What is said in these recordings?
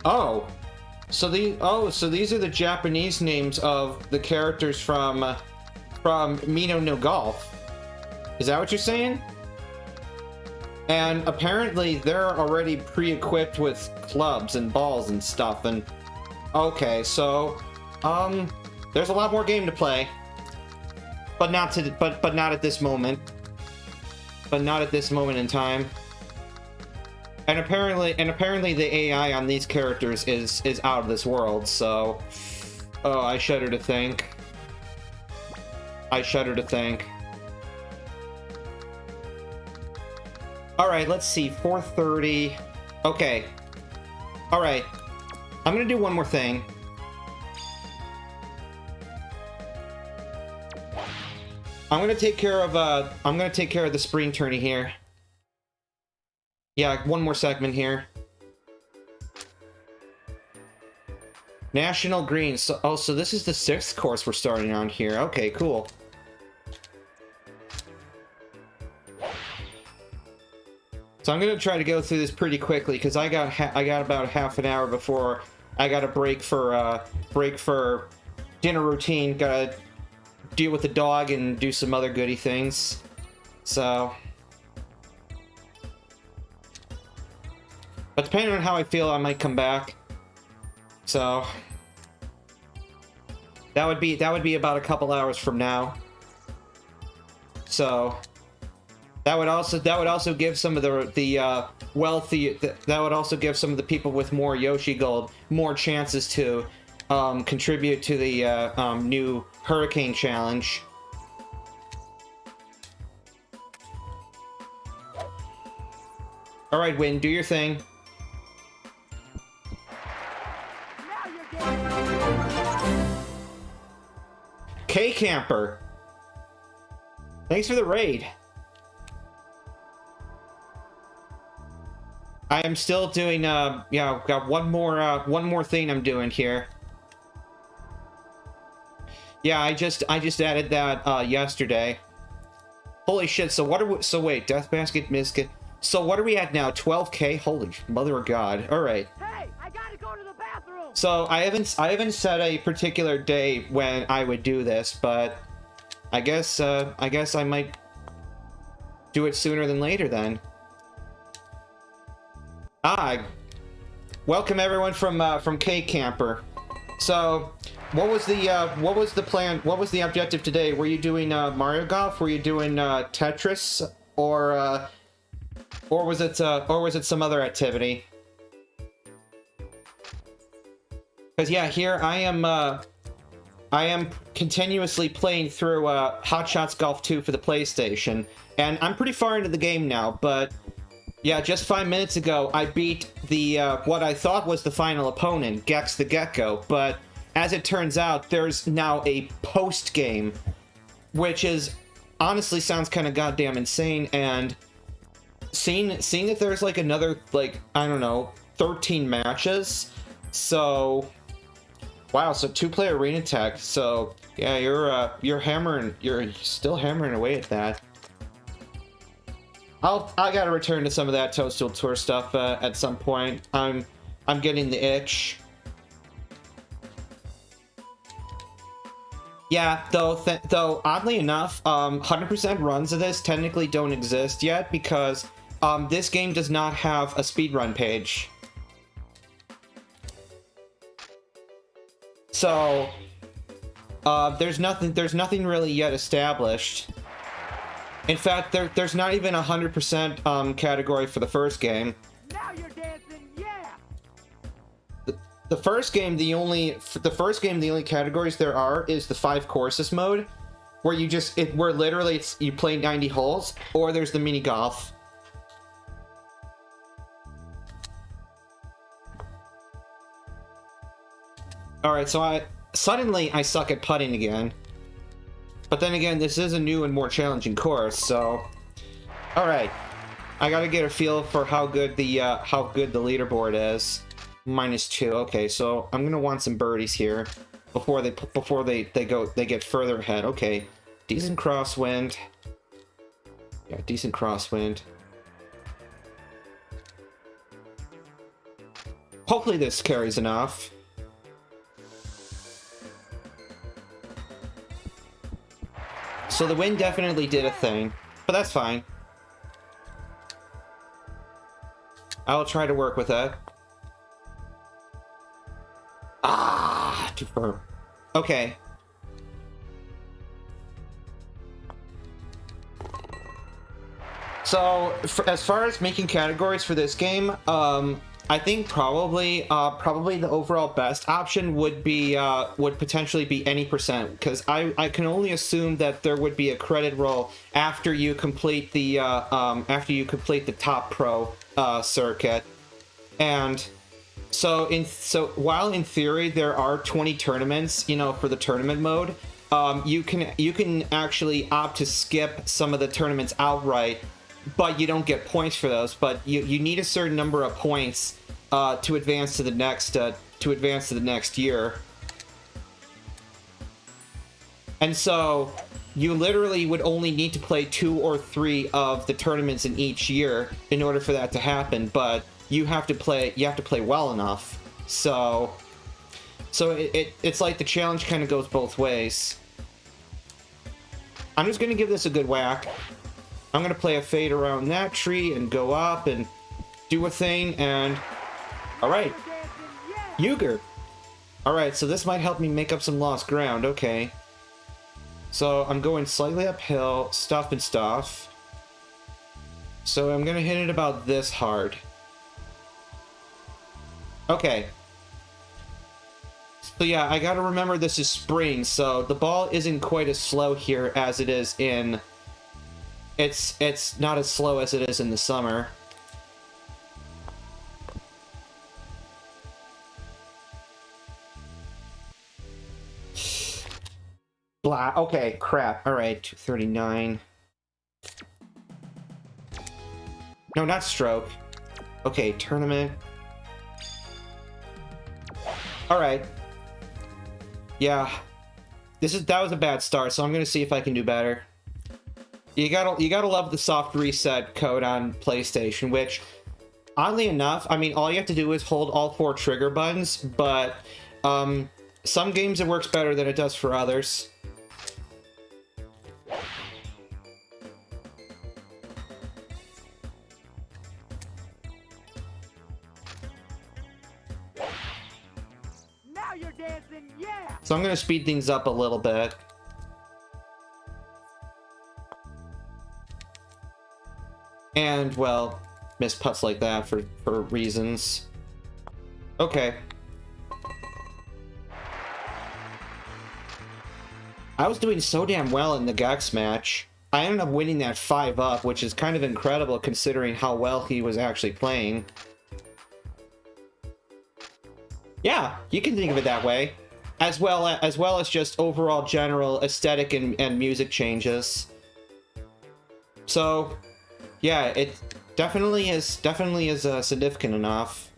Oh, so these are the Japanese names of the characters from Mino no Golf. Is that what you're saying? And apparently they're already pre-equipped with clubs and balls and stuff. And okay, so there's a lot more game to play, but not at this moment. But not at this moment in time. And apparently the AI on these characters is out of this world. So, oh, I shudder to think. I shudder to think. All right, let's see. 4:30. Okay. All right. I'm gonna do one more thing. I'm gonna take care of the spring tourney here. Yeah, one more segment here. National Green. So, oh, so this is the 6th course we're starting on here. Okay, cool. So I'm gonna try to go through this pretty quickly because I got about half an hour before I got a break for dinner routine. Gotta deal with the dog and do some other goody things. So, but depending on how I feel, I might come back. So that would be about a couple hours from now. So that would also give some of the wealthy, that would also give some of the people with more Yoshi Gold more chances to contribute to the new Hurricane Challenge. All right, Win, do your thing. K-Camper, thanks for the raid. I am still doing, yeah, I've got one more thing I'm doing here. Yeah, I just added that, yesterday. Holy shit, so what are we, so wait, Death Basket, Misket. So what are we at now, 12K? Holy mother of God, alright. Hey, I gotta go to the bathroom! So I haven't set a particular day when I would do this, but I guess I might do it sooner than later then. Welcome everyone from K Camper. So, what was the plan? What was the objective today? Were you doing Mario Golf? Were you doing Tetris, or was it some other activity? Because yeah, here I am continuously playing through Hot Shots Golf 2 for the PlayStation, and I'm pretty far into the game now, but yeah, just 5 minutes ago, I beat the, what I thought was the final opponent, Gex the Gecko, but as it turns out, there's now a post-game, which is, honestly sounds kind of goddamn insane, and seeing that there's, like, another, like, I don't know, 13 matches, so, wow, so 2-player arena tech, so, yeah, you're still hammering away at that. I gotta return to some of that Toadstool Tour stuff at some point. I'm getting the itch. Yeah, though oddly enough, 100% runs of this technically don't exist yet because this game does not have a speedrun page. So there's nothing really yet established. In fact, there's not even a 100% category for the first game. Now you're dancing, yeah. The first game, the only categories there are is the 5 courses mode, where where literally you play 90 holes, or there's the mini golf. All right, so suddenly I suck at putting again. But then again, this is a new and more challenging course, so... Alright. I gotta get a feel for how good the leaderboard is. -2. Okay, so I'm gonna want some birdies here before they get further ahead. Okay. Decent crosswind. Yeah, decent crosswind. Hopefully this carries enough. So the wind definitely did a thing, but that's fine. I'll try to work with that. Ah, too firm. Okay. So, as far as making categories for this game, I think probably the overall best option would be would potentially be any percent, because I can only assume that there would be a credit roll after you complete the top pro circuit, and so while in theory there are 20 tournaments, you know, for the tournament mode, you can actually opt to skip some of the tournaments outright, but you don't get points for those. But you need a certain number of points to advance to the next year. And so you literally would only need to play 2 or 3 of the tournaments in each year in order for that to happen. But you have to play well enough. So it's like the challenge kind of goes both ways. I'm just gonna give this a good whack. I'm gonna play a fade around that tree and go up and do a thing, and all right, Euger. All right, so this might help me make up some lost ground. Okay, so I'm going slightly uphill, stuff and stuff. So I'm gonna hit it about this hard. Okay. So yeah, I gotta remember this is spring, so the ball isn't quite as slow here as it is in... It's not as slow as it is in the summer. Blah. Okay, crap. Alright, 239. No, not stroke. Okay, tournament. Alright. Yeah. That was a bad start, so I'm gonna see if I can do better. You gotta love the soft reset code on PlayStation, which, oddly enough, I mean, all you have to do is hold all 4 trigger buttons, but some games it works better than it does for others. Now you're dancing, yeah! So I'm gonna speed things up a little bit. And, well, miss putts like that for reasons. Okay. I was doing so damn well in the Gex match. I ended up winning that 5-up, which is kind of incredible considering how well he was actually playing. Yeah, you can think of it that way. As well as just overall general aesthetic and music changes. So... yeah, it definitely is significant enough.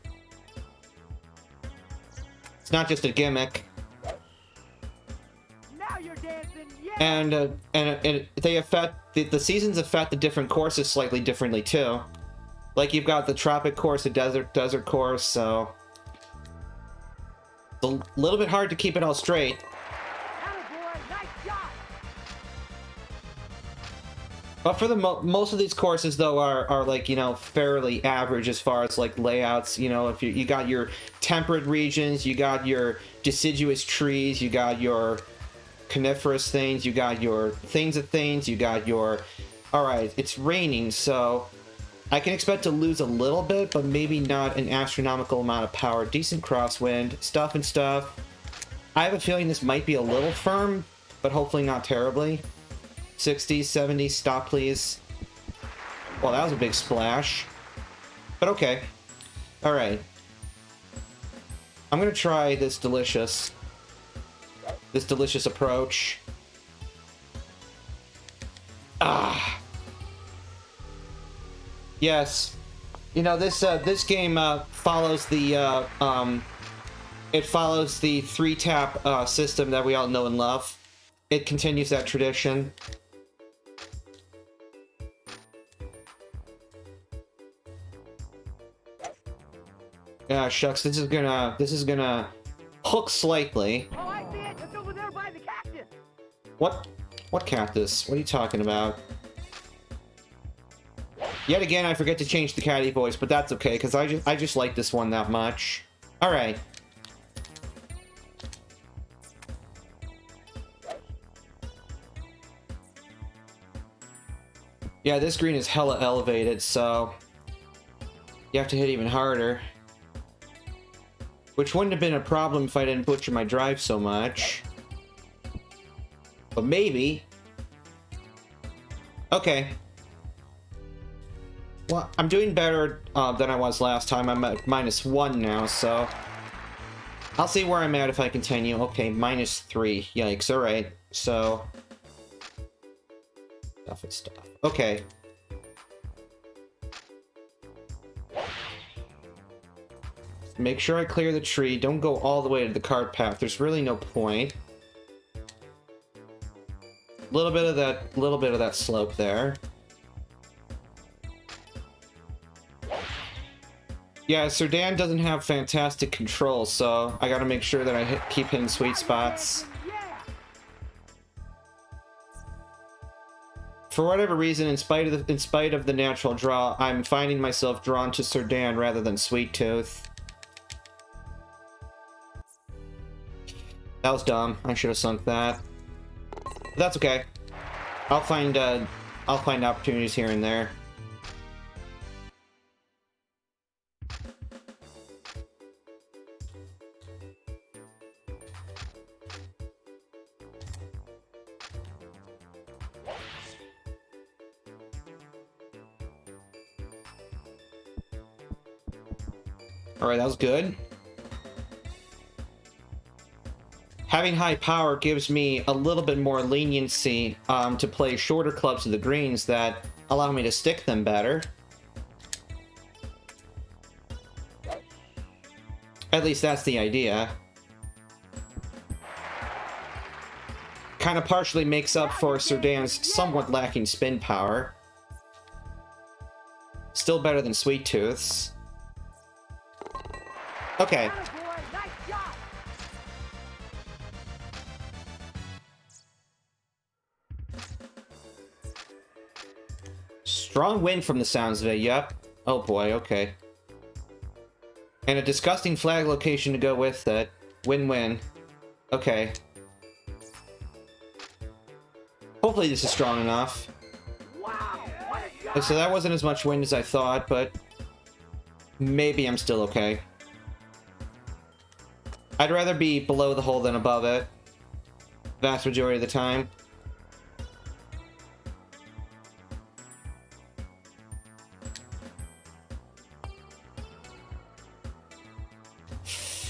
It's not just a gimmick. Now you're dancing, yeah! And they affect the seasons affect the different courses slightly differently too. Like you've got the tropic course, the desert course, so it's a little bit hard to keep it all straight. Attaboy, nice shot! But for the most of these courses, though, are like, you know, fairly average as far as like layouts. You know, if you got your temperate regions, you got your deciduous trees, you got your coniferous things, you got your things of things, you got your... Alright, it's raining, so I can expect to lose a little bit, but maybe not an astronomical amount of power. Decent crosswind, stuff and stuff. I have a feeling this might be a little firm, but hopefully not terribly. 60s, 70s, stop please. Well, that was a big splash. But okay. Alright. I'm gonna try this delicious approach. Ah. Yes. You know, this game follows the it follows the 3-tap system that we all know and love. It continues that tradition. Ah, shucks, this is gonna hook slightly. Oh, I see it. It's over there by the cactus. What? What cactus? What are you talking about? Yet again, I forget to change the caddy voice, but that's okay, because I just like this one that much. Alright. Yeah, this green is hella elevated, so you have to hit even harder. Which wouldn't have been a problem if I didn't butcher my drive so much. But maybe. Okay. Well, I'm doing better than I was last time. I'm at -1 now, so I'll see where I'm at if I continue. Okay, -3. Yikes, alright. So stuff and stuff. Okay. Make sure I clear the tree. Don't go all the way to the cart path. There's really no point. Little bit of that slope there. Yeah, Sir Dan doesn't have fantastic control, so I gotta make sure that I keep hitting sweet spots. Yeah. For whatever reason, in spite of the natural draw, I'm finding myself drawn to Sir Dan rather than Sweet Tooth. That was dumb. I should have sunk that. But that's okay. I'll find opportunities here and there. Alright, that was good. Having high power gives me a little bit more leniency to play shorter clubs to the greens that allow me to stick them better. At least that's the idea. Kind of partially makes up for Sir Dan's somewhat lacking spin power. Still better than Sweet Tooth's. Okay. Attaboy, nice shot. Strong wind from the sounds of it, yep. Oh boy, okay. And a disgusting flag location to go with it. Win-win. Okay. Hopefully this is strong enough. Wow, what a shot. So that wasn't as much wind as I thought, but maybe I'm still okay. I'd rather be below the hole than above it. Vast majority of the time.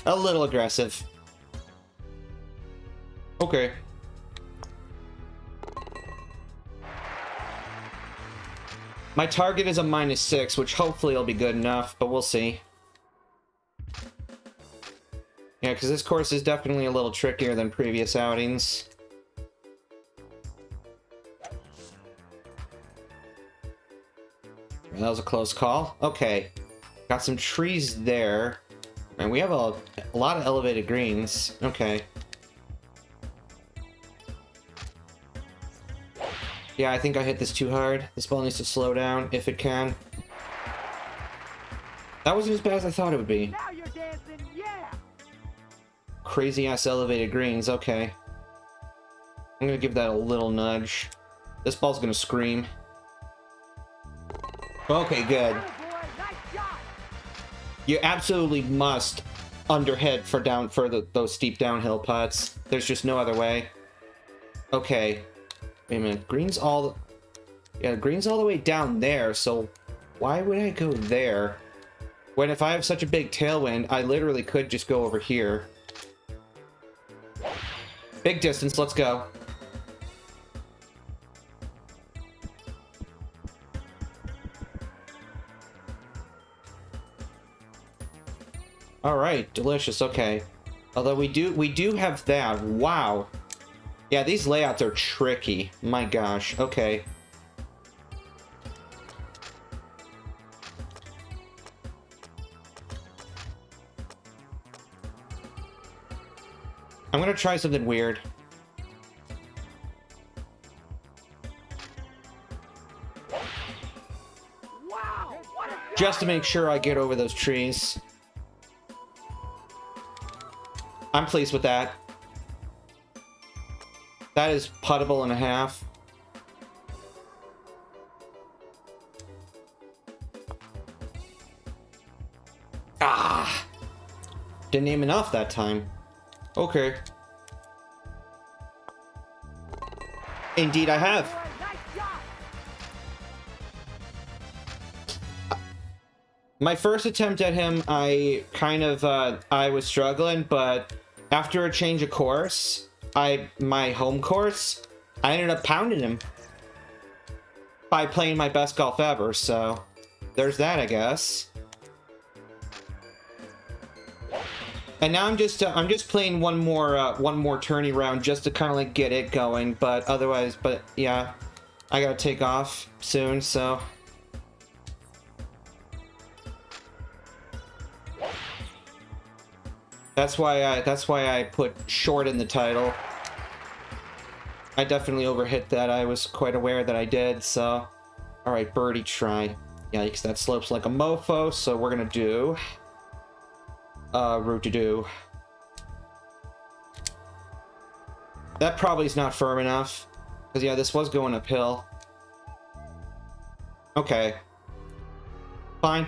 A little aggressive. Okay. My target is a -6, which hopefully will be good enough, but we'll see. Yeah, because this course is definitely a little trickier than previous outings. That was a close call. Okay. Got some trees there. And we have a lot of elevated greens. Okay. Yeah, I think I hit this too hard. This ball needs to slow down, if it can. That wasn't as bad as I thought it would be. Now you're dancing, yeah. Crazy-ass elevated greens, okay. I'm gonna give that a little nudge. This ball's gonna scream. Okay, good. Attaboy, nice shot. You absolutely must underhit for those steep downhill putts. There's just no other way. Okay. Wait a minute. Green's all the way down there, so why would I go there? When if I have such a big tailwind, I literally could just go over here. Big distance, let's go. All right, delicious. Okay. Although we do have that. Wow. Yeah, these layouts are tricky. My gosh. Okay. I'm gonna try something weird. Wow! What a shot! Just to make sure I get over those trees. I'm pleased with that. That is puttable and a half. Ah! Didn't aim enough that time. Okay. Indeed I have. Nice shot! My first attempt at him, I was struggling, but after a change of course, my home course, I ended up pounding him by playing my best golf ever, so there's that, I guess. And now I'm just playing one more tourney round just to kind of like get it going, but otherwise, yeah, I gotta take off soon, so. That's why I put short in the title. I definitely overhit that. I was quite aware that I did, so. Alright, birdie try. Yikes, that slopes like a mofo, so we're gonna do root to do. That probably is not firm enough. Because yeah, this was going uphill. Okay. Fine.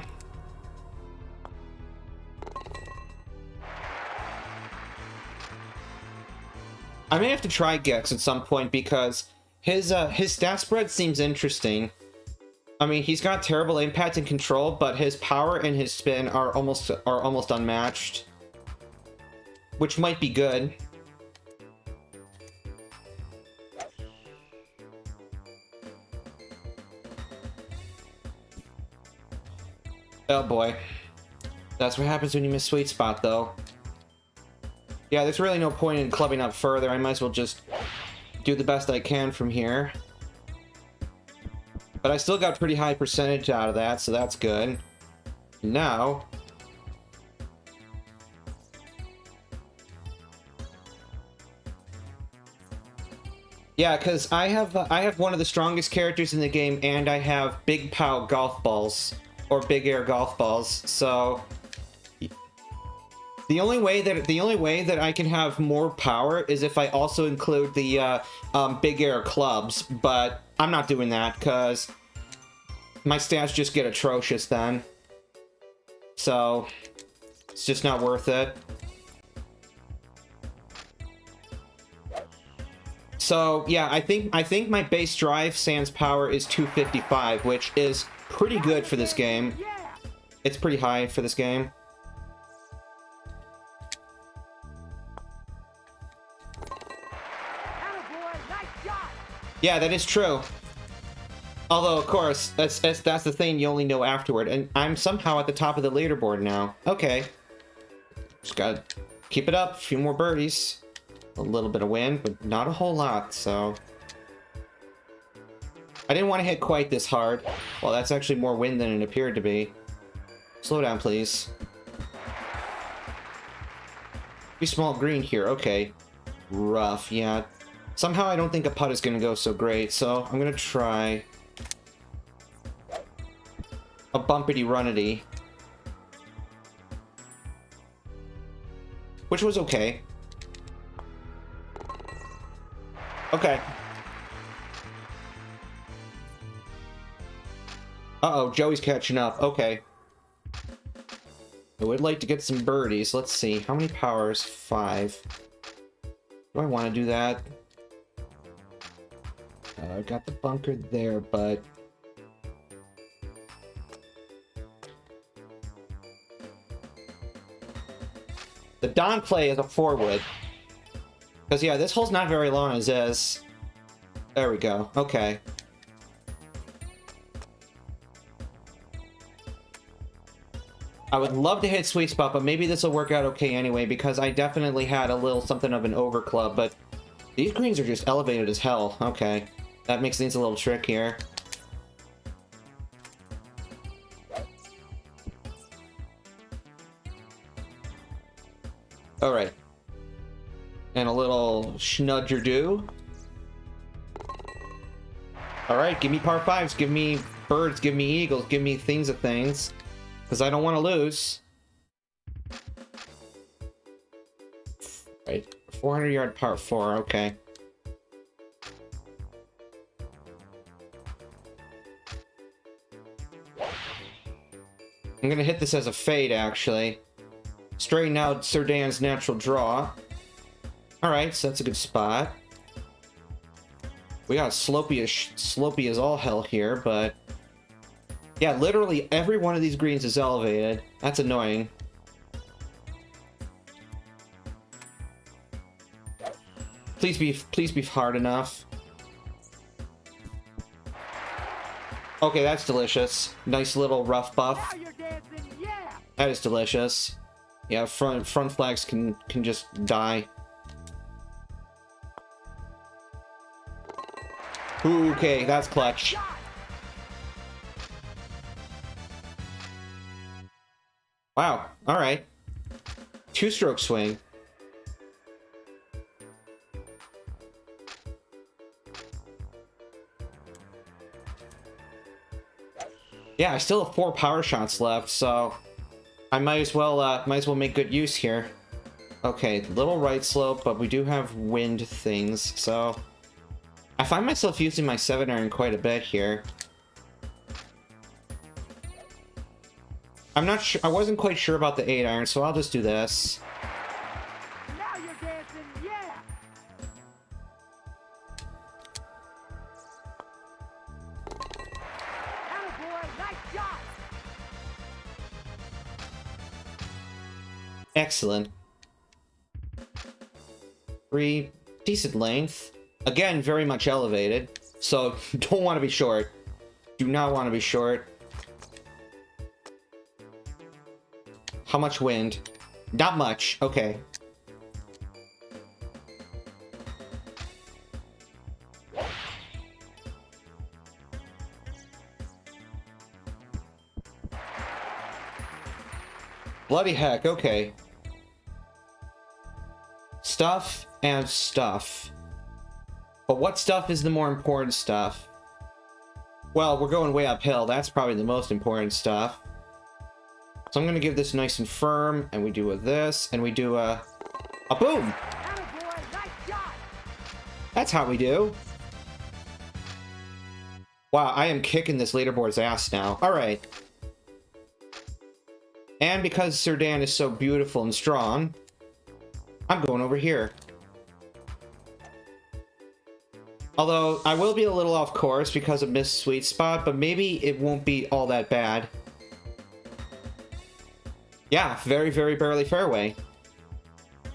I may have to try Gex at some point because his stat spread seems interesting. I mean, he's got terrible impact and control, but his power and his spin are almost unmatched, which might be good. Oh boy. That's what happens when you miss sweet spot, though. Yeah, there's really no point in clubbing up further. I might as well just do the best I can from here. But I still got pretty high percentage out of that, so that's good. Now... yeah, because I have one of the strongest characters in the game, and I have Big POW golf balls. Or Big Air golf balls, so... The only way that I can have more power is if I also include the Big Air clubs, but I'm not doing that because my stats just get atrocious then. So it's just not worth it. So yeah, I think my base drive sans power is 255, which is pretty good for this game. It's pretty high for this game. Yeah, that is true. Although, of course, that's the thing you only know afterward. And I'm somehow at the top of the leaderboard now. Okay. Just gotta keep it up. A few more birdies. A little bit of wind, but not a whole lot, so... I didn't want to hit quite this hard. Well, that's actually more wind than it appeared to be. Slow down, please. Pretty small green here. Okay. Rough, yeah. Somehow I don't think a putt is going to go so great, so I'm going to try a bumpity-runnity. Which was okay. Okay. Uh-oh, Joey's catching up. Okay. I would like to get some birdies. Let's see. How many powers? 5. Do I want to do that? I've got the bunker there, but... the Don play is a 4-wood. Because, yeah, this hole's not very long as is. There we go. Okay. I would love to hit sweet spot, but maybe this will work out okay anyway, because I definitely had a little something of an overclub, but these greens are just elevated as hell. Okay. That makes things a little trickier. Alright. And a little schnudger-do. Alright, give me par 5s, give me birds, give me eagles, give me things of things. Because I don't want to lose. Right, 400-yard par 4, okay. I'm gonna hit this as a fade, actually. Straighten out Sir Dan's natural draw. Alright, so that's a good spot. We got slopey as all hell here, but... yeah, literally every one of these greens is elevated. That's annoying. Please be hard enough. Okay, that's delicious. Nice little rough buff. Now you're dancing, yeah! That is delicious. Yeah, front flags can just die. Ooh, okay, that's clutch. Wow, alright. Two-stroke swing. Yeah, I still have 4 power shots left, so I might as well make good use here. Okay, little right slope, but we do have wind things, so I find myself using my 7-iron quite a bit here. I'm not sure. I wasn't quite sure about the 8-iron, so I'll just do this. Now you're dancing, yeah! Attaboy, nice shot! Excellent. 3, decent length. Again, very much elevated, so don't want to be short. Do not want to be short. How much wind? Not much. Okay. Bloody heck, okay. Stuff and stuff. But what stuff is the more important stuff? Well, we're going way uphill. That's probably the most important stuff. So I'm going to give this nice and firm, and we do this, and we do a boom! Attaboy, nice shot! That's how we do. Wow, I am kicking this leaderboard's ass now. Alright. And because Sir Dan is so beautiful and strong, I'm going over here. Although, I will be a little off course because of missed sweet spot, but maybe it won't be all that bad. Yeah, very, very barely fairway.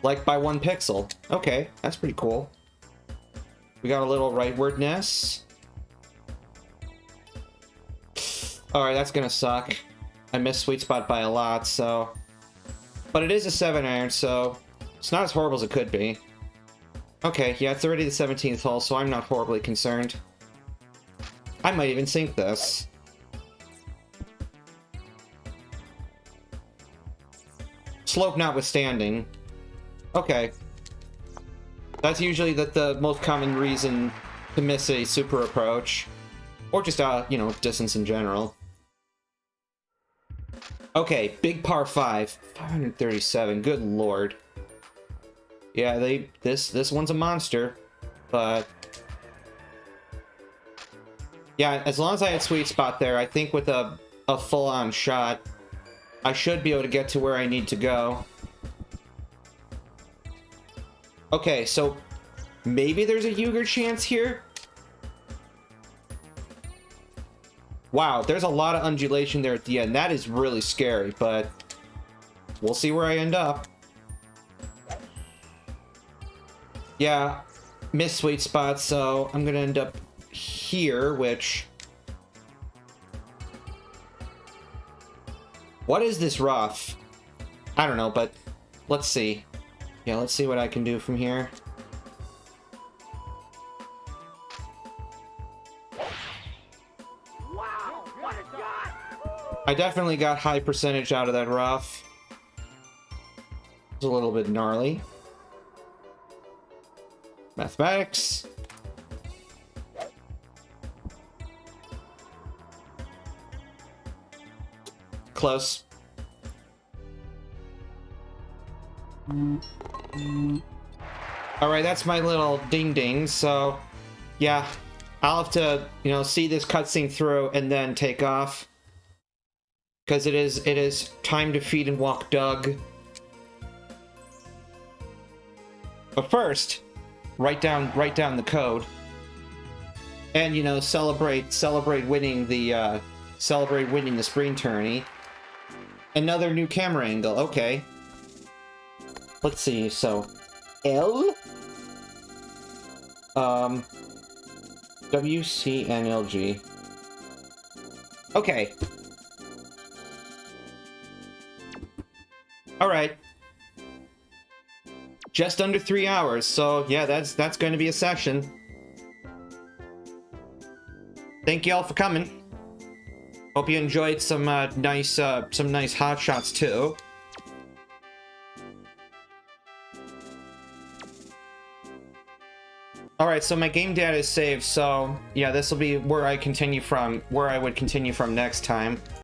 Like by 1 pixel. Okay, that's pretty cool. We got a little rightwardness. Alright, that's gonna suck. I missed sweet spot by a lot, so... but it is a 7-iron, so... it's not as horrible as it could be. Okay, yeah, it's already the 17th hole, so I'm not horribly concerned. I might even sink this. Slope notwithstanding. Okay. That's usually the most common reason to miss a super approach. Or just, you know, distance in general. Okay, big par 5. 537, good lord. Yeah, this one's a monster. But... yeah, as long as I had sweet spot there, I think with a full-on shot, I should be able to get to where I need to go. Okay, so maybe there's a Euger chance here? Wow, there's a lot of undulation there at the end. That is really scary, but we'll see where I end up. Yeah, missed sweet spot, so I'm gonna end up here, which... what is this rough? I don't know, but let's see. Yeah, let's see what I can do from here. Wow, what a shot! I definitely got high percentage out of that rough. It's a little bit gnarly. Mathematics. Close. Alright, that's my little ding-ding, so... yeah, I'll have to, you know, see this cutscene through and then take off. Because it is time to feed and walk Doug. But first, write down the code. And, you know, celebrate winning the sprint tourney. Another new camera angle, okay. Let's see, so L W, C, and L, G. Okay. Alright. Just under 3 hours, so yeah, that's going to be a session. Thank you all for coming. Hope you enjoyed some nice hot shots too. Alright, so my game data is saved, so yeah, this will be where I would continue from next time.